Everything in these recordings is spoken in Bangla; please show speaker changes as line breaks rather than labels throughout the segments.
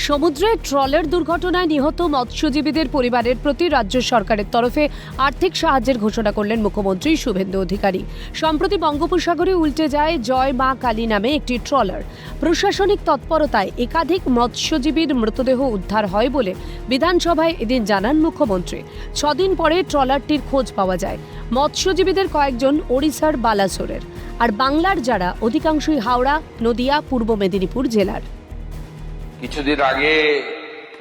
সমুদ্রে ট্রলার দুর্ঘটনায় নিহত মৎস্যজীবীদের পরিবারের প্রতি রাজ্য সরকারের তরফে আর্থিক সাহায্যের ঘোষণা করলেন মুখ্যমন্ত্রী শুভেন্দু অধিকারী। সম্প্রতি বঙ্গোপসাগরে উল্টে যায় জয় মা কালী নামে একটি ট্রলার। প্রশাসনিক তৎপরতায় একাধিক মৎস্যজীবীর মৃতদেহ উদ্ধার হয় বলে বিধানসভায় এদিন জানান মুখ্যমন্ত্রী। 6 দিন পরে ট্রলারটির খোঁজ পাওয়া যায়। মৎস্যজীবীদের কয়েকজন ওড়িশার বালাসোরের, আর বাংলার যারা অধিকাংশই হাওড়া, নদিয়া, পূর্ব মেদিনীপুর জেলার।
কিছুদিন আগে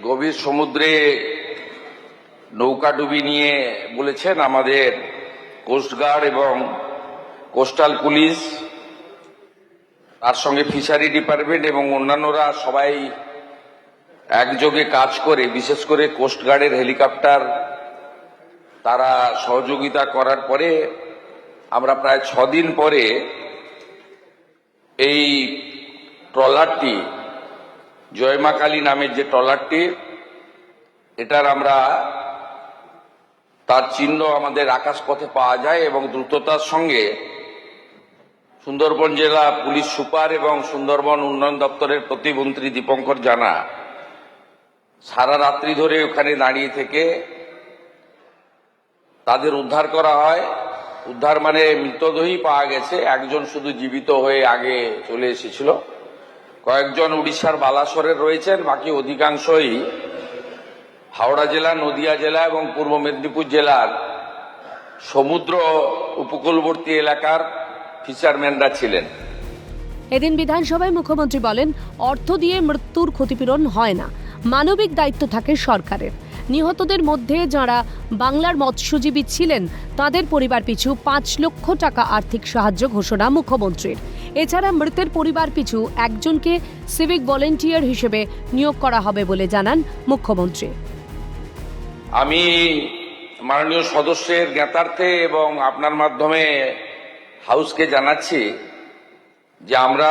গভীর সমুদ্রে নৌকাডুবি নিয়ে বলেছেন আমাদের কোস্টগার্ড এবং কোস্টাল পুলিশ, তার সঙ্গে ফিশারি ডিপার্টমেন্ট এবং অন্যান্যরা সবাই একযোগে কাজ করে, বিশেষ করে কোস্টগার্ডের হেলিকপ্টার তারা সহযোগিতা করার পরে আমরা প্রায় 6 দিন পরে এই ট্রলারটি, জয় মা কালী নামের যে ট্রলারটি, এটার আমরা তার চিহ্ন আমাদের আকাশপথে পাওয়া যায় এবং দ্রুততার সঙ্গে সুন্দরবন জেলা পুলিশ সুপার এবং সুন্দরবন উন্নয়ন দপ্তরের প্রতিমন্ত্রী দীপঙ্কর জানা সারা রাত্রি ধরে ওখানে দাঁড়িয়ে থেকে তাদের উদ্ধার করা হয়। উদ্ধার মানে মৃতদেহই পাওয়া গেছে, একজন শুধু জীবিত হয়ে আগে চলে এসেছিল। কয়েকজন উড়িষ্যার বালাসোরের রয়েছেন, বাকি অধিকাংশই হাওড়া জেলা, নদিয়া জেলা এবং পূর্ব মেদিনীপুর জেলার সমুদ্র উপকূলবর্তী এলাকার ফিশারম্যানরা ছিলেন।
এদিন বিধানসভায় মুখ্যমন্ত্রী বলেন, অর্থ দিয়ে মৃত্যুর ক্ষতিপূরণ হয় না, মানবিক দায়িত্ব থাকে সরকারের। নিহতদের মধ্যে যারা বাংলার মৎস্যজীবী ছিলেন তাদের পরিবার পিছু 5 লক্ষ টাকা আর্থিক সাহায্য ঘোষণা মুখ্যমন্ত্রীর। এছাড়া মৃতের পরিবার পিছু একজনকে সিভিক ভলেন্টিয়ার হিসেবে নিয়োগ করা হবে বলে জানান মুখ্যমন্ত্রী।
আমি মাননীয় সদস্যের জ্ঞাতার্থে এবং আপনার মাধ্যমে হাউসকে জানাচ্ছি যে আমরা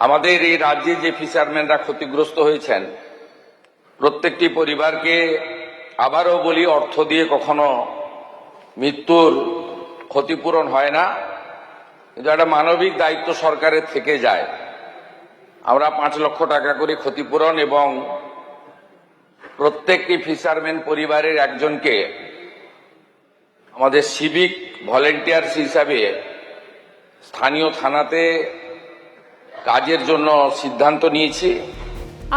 আমাদের এই রাজ্যে যে ফিশারম্যানরা ক্ষতিগ্রস্ত হয়েছেন প্রত্যেকটি পরিবারকে আবারও বলি, অর্থ দিয়ে কখনো মৃত্যুর ক্ষতিপূরণ হয় না, কিন্তু একটা মানবিক দায়িত্ব সরকারের থেকে যায়। আমরা 5 লক্ষ টাকা করে ক্ষতিপূরণ এবং প্রত্যেকটি ফিশারম্যান পরিবারের একজনকে আমাদের সিভিক ভলেন্টিয়ার্স হিসাবে স্থানীয় থানাতে কাজের জন্য সিদ্ধান্ত নিয়েছি।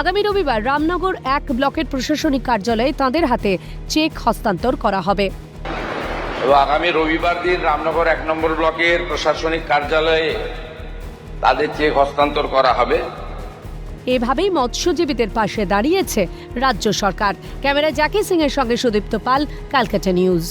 আগামী রবিবার রামনগর 1 ব্লকের প্রশাসনিক কার্যালয়ে তাঁদের হাতে চেক হস্তান্তর করা হবে।
এবং আগামী রবিবার দিন রামনগর 1 নম্বর ব্লকের প্রশাসনিক কার্যালয়ে তাদের চেক হস্তান্তর করা হবে।
এভাবেই মৎস্যজীবীদের পাশে দাঁড়িয়েছে রাজ্য সরকার। ক্যামেরায় জ্যাকি সিং এর সঙ্গে সুদীপ্ত পাল, ক্যালকাটা নিউজ।